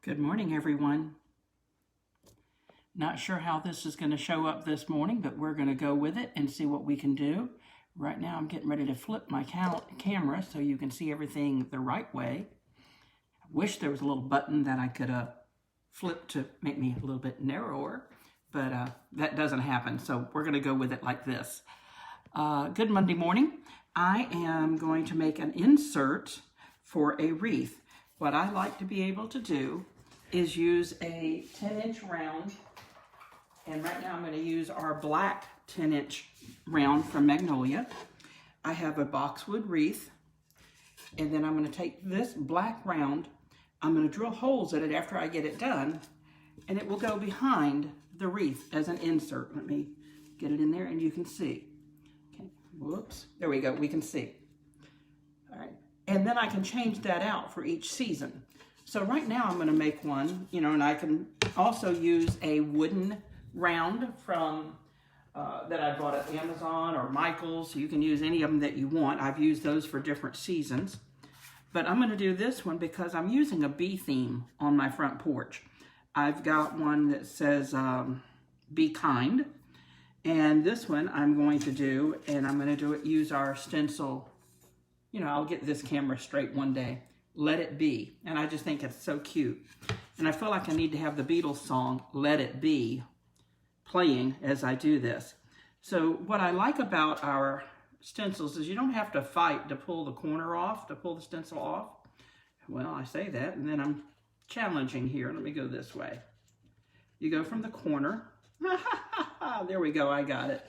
Good morning, everyone. Not sure how this is going to show up this morning, but we're going to go with it and see what we can do. Right now, I'm getting ready to flip my camera so you can see everything the right way. I wish there was a little button that I could flip to make me a little bit narrower, but that doesn't happen, so we're going to go with it like this. Good Monday morning. I am going to make an insert for a wreath. What I like to be able to do is use a 10-inch round, and right now I'm going to use our black 10-inch round from Magnolia. I have a boxwood wreath, and then I'm going to take this black round, I'm going to drill holes in it after I get it done, and it will go behind the wreath as an insert. Let me get it in there and you can see. Okay, whoops, there we go, we can see. All right, and then I can change that out for each season. So right now I'm going to make one, and I can also use a wooden round from that I bought at Amazon or Michael's. You can use any of them that you want. I've used those for different seasons. But I'm going to do this one because I'm using a bee theme on my front porch. I've got one that says be kind. And this one I'm going to do, and I'm going to use our stencil. I'll get this camera straight one day. Let It Be. And I just think it's so cute. And I feel like I need to have the Beatles song, Let It Be, playing as I do this. So what I like about our stencils is you don't have to fight to pull the corner off, to pull the stencil off. Well, I say that, and then I'm challenging here. Let me go this way. You go from the corner. There we go, I got it.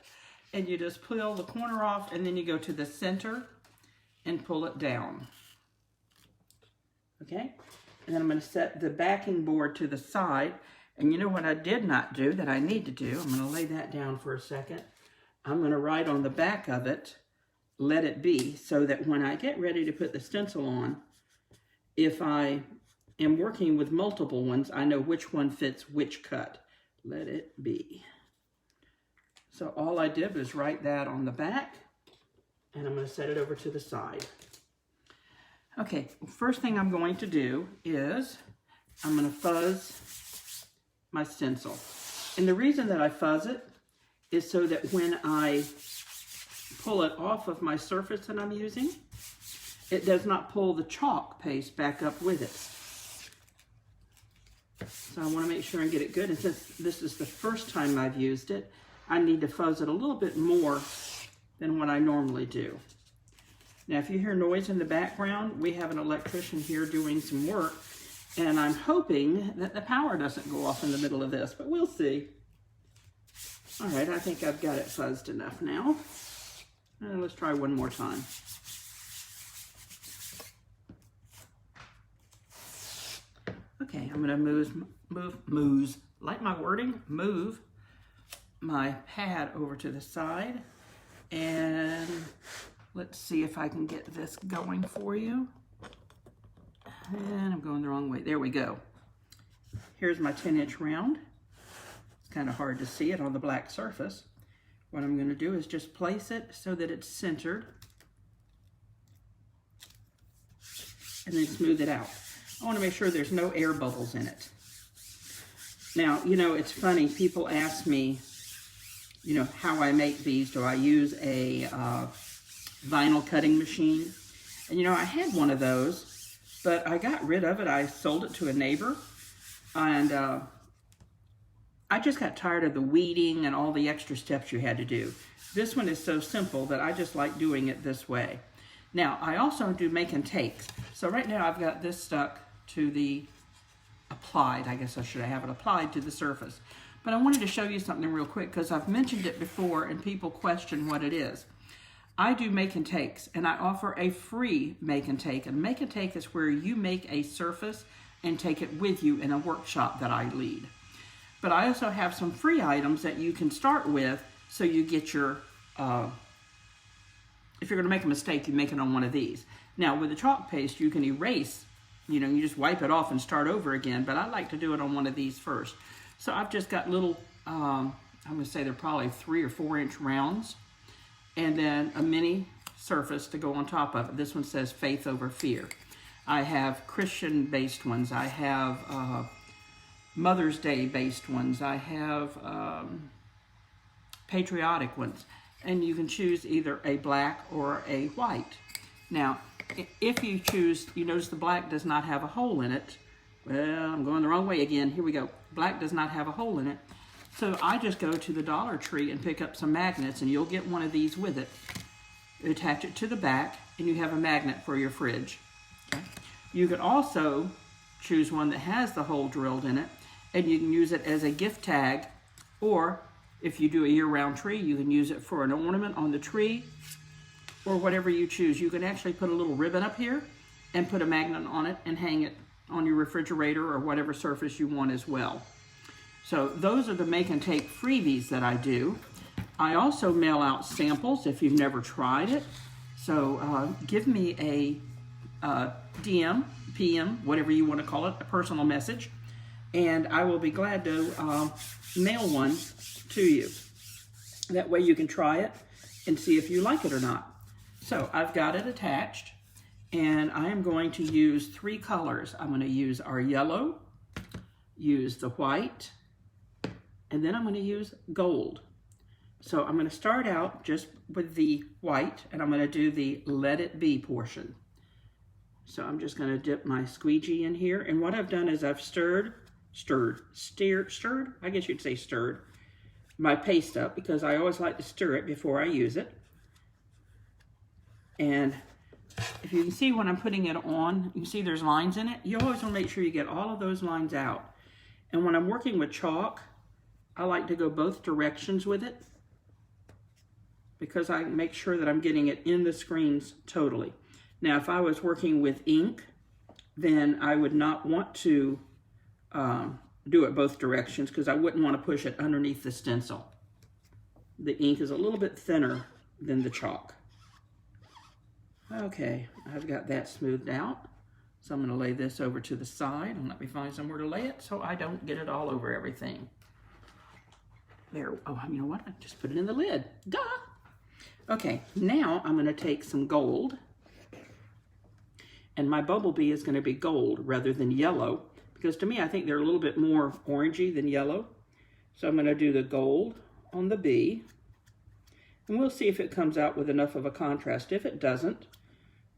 And you just pull the corner off, and then you go to the center and pull it down. Okay, and then I'm going to set the backing board to the side. And you know what I did not do that I need to do? I'm going to lay that down for a second. I'm going to write on the back of it, Let It Be, so that when I get ready to put the stencil on, if I am working with multiple ones, I know which one fits which cut. Let it be. So all I did was write that on the back, and I'm going to set it over to the side. Okay, first thing I'm going to do is I'm going to fuzz my stencil. And the reason that I fuzz it is so that when I pull it off of my surface that I'm using, it does not pull the chalk paste back up with it. So I want to make sure and get it good. And since this is the first time I've used it, I need to fuzz it a little bit more than what I normally do. Now, if you hear noise in the background, we have an electrician here doing some work, and I'm hoping that the power doesn't go off in the middle of this, but we'll see. All right, I think I've got it fuzzed enough now. And let's try one more time. Okay, I'm going to like my wording, move my pad over to the side, and let's see if I can get this going for you. And I'm going the wrong way. There we go. Here's my 10-inch round. It's kind of hard to see it on the black surface. What I'm going to do is just place it so that it's centered, and then smooth it out. I want to make sure there's no air bubbles in it. Now, it's funny. People ask me, how I make these. Do I use a vinyl cutting machine? And I had one of those, but I got rid of it. I sold it to a neighbor, and I just got tired of the weeding and all the extra steps you had to do. This one is so simple that I just like doing it this way. Now, I also do make and takes. So right now I've got this stuck to the applied, I guess I should have it applied to the surface. But I wanted to show you something real quick because I've mentioned it before and people question what it is. I do make and takes, and I offer a free make and take. And make and take is where you make a surface and take it with you in a workshop that I lead. But I also have some free items that you can start with so you get your, if you're going to make a mistake, you make it on one of these. Now, with the chalk paste, you can erase, you just wipe it off and start over again, but I like to do it on one of these first. So I've just got little, I'm going to say they're probably 3 or 4 inch rounds, and then a mini surface to go on top of it. This one says Faith Over Fear. I have Christian-based ones. I have Mother's Day-based ones. I have patriotic ones. And you can choose either a black or a white. Now, if you choose, you notice the black does not have a hole in it. Well, I'm going the wrong way again. Here we go. Black does not have a hole in it. So I just go to the Dollar Tree and pick up some magnets, and you'll get one of these with it. You attach it to the back, and you have a magnet for your fridge. Okay. You could also choose one that has the hole drilled in it, and you can use it as a gift tag, or if you do a year-round tree, you can use it for an ornament on the tree, or whatever you choose. You can actually put a little ribbon up here and put a magnet on it and hang it on your refrigerator or whatever surface you want as well. So those are the make and take freebies that I do. I also mail out samples if you've never tried it. So give me a DM, PM, whatever you want to call it, a personal message, and I will be glad to mail one to you. That way you can try it and see if you like it or not. So I've got it attached, and I am going to use 3 colors. I'm going to use our yellow, use the white, and then I'm going to use gold. So I'm going to start out just with the white, and I'm going to do the Let It Be portion. So I'm just going to dip my squeegee in here, and what I've done is I've stirred, I guess you'd say stirred, my paste up, because I always like to stir it before I use it. And if you can see when I'm putting it on, you can see there's lines in it. You always want to make sure you get all of those lines out. And when I'm working with chalk, I like to go both directions with it, because I make sure that I'm getting it in the screens totally. Now, if I was working with ink, then I would not want to do it both directions, because I wouldn't want to push it underneath the stencil. The ink is a little bit thinner than the chalk. Okay, I've got that smoothed out. So I'm going to lay this over to the side, and let me find somewhere to lay it so I don't get it all over everything. There, oh, you know what? I just put it in the lid. Duh! Okay, now I'm going to take some gold, and my bumblebee is going to be gold rather than yellow, because to me I think they're a little bit more orangey than yellow. So I'm going to do the gold on the bee, and we'll see if it comes out with enough of a contrast. If it doesn't,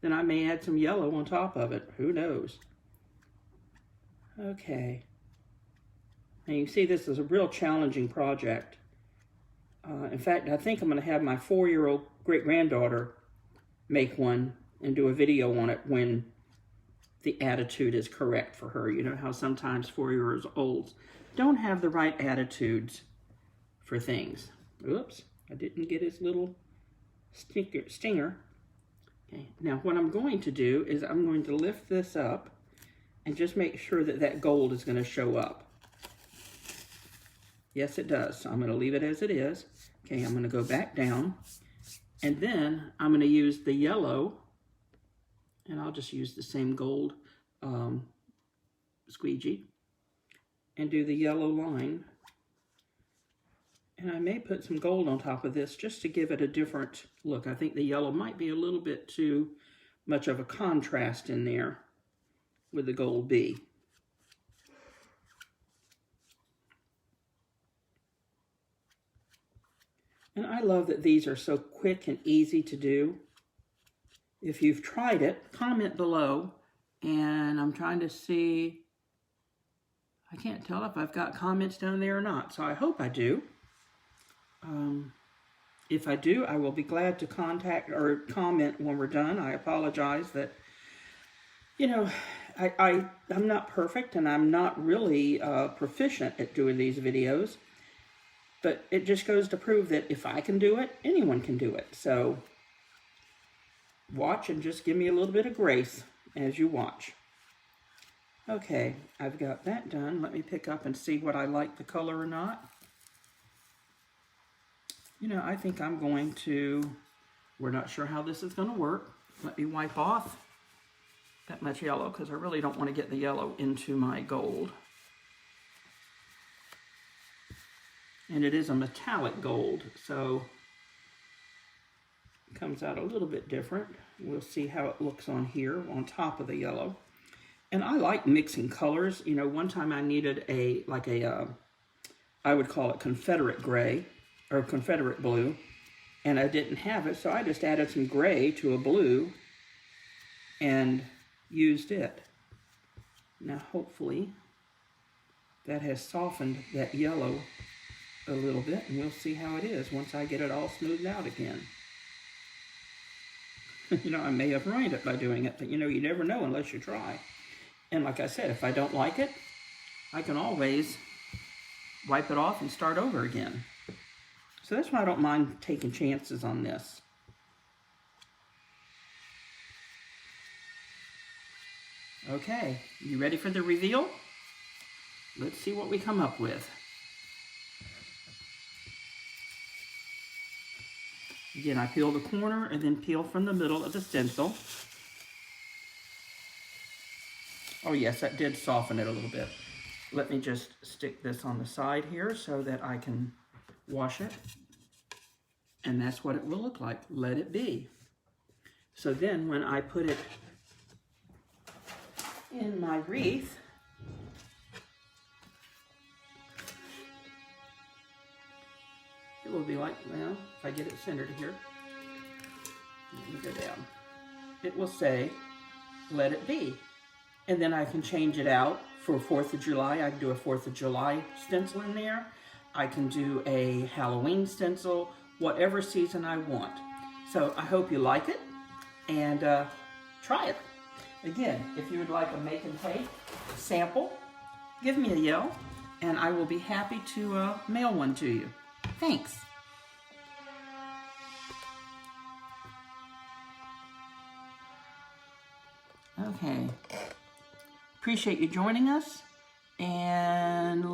then I may add some yellow on top of it. Who knows? Okay. And you can see this is a real challenging project. In fact, I think I'm going to have my 4-year-old great-granddaughter make one and do a video on it when the attitude is correct for her. You know how sometimes 4-year-olds don't have the right attitudes for things. Oops, I didn't get his little stinger. Okay, now what I'm going to do is I'm going to lift this up and just make sure that that gold is going to show up. Yes, it does. So I'm going to leave it as it is. Okay, I'm going to go back down, and then I'm going to use the yellow, and I'll just use the same gold squeegee and do the yellow line. And I may put some gold on top of this just to give it a different look. I think the yellow might be a little bit too much of a contrast in there with the gold bee. And I love that these are so quick and easy to do. If you've tried it, comment below. And I'm trying to see, I can't tell if I've got comments down there or not, so I hope I do. If I do, I will be glad to contact or comment when we're done. I apologize that, you know, I'm not perfect, and I'm not really proficient at doing these videos. But it just goes to prove that if I can do it, anyone can do it. So watch and just give me a little bit of grace as you watch. Okay, I've got that done. Let me pick up and see what I like the color or not. You know, I think I'm going to, we're not sure how this is going to work. Let me wipe off that much yellow, because I really don't want to get the yellow into my gold. And it is a metallic gold, so Comes out a little bit different. We'll see how it looks on here on top of the yellow. And I like mixing colors. You know, one time I needed I would call it Confederate gray or Confederate blue, and I didn't have it, so I just added some gray to a blue and used it. Now hopefully that has softened that yellow a little bit, and we'll see how it is once I get it all smoothed out again. You know, I may have ruined it by doing it, but you know, you never know unless you try. And like I said, if I don't like it, I can always wipe it off and start over again. So that's why I don't mind taking chances on this. Okay, you ready for the reveal? Let's see what we come up with. Again, I peel the corner and then peel from the middle of the stencil. Oh yes, that did soften it a little bit. Let me just stick this on the side here so that I can wash it. And that's what it will look like. Let it be. So then when I put it in my wreath, it will be like, well, if I get it centered here, let me go down. It will say, let it be. And then I can change it out for 4th of July. I can do a 4th of July stencil in there. I can do a Halloween stencil, whatever season I want. So I hope you like it and try it. Again, if you would like a make and take sample, give me a yell and I will be happy to mail one to you. Thanks. Okay. Appreciate you joining us. And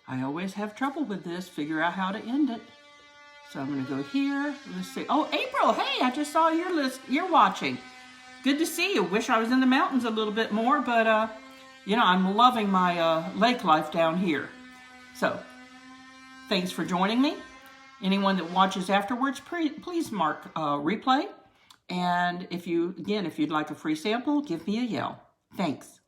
I always have trouble with this, figure out how to end it. So I'm going to go here. Let's see. Oh, April, hey, I just saw your list. You're watching. Good to see you. Wish I was in the mountains a little bit more, but, you know, I'm loving my lake life down here. So, thanks for joining me. Anyone that watches afterwards, please mark replay. And if you'd like a free sample, give me a yell. Thanks.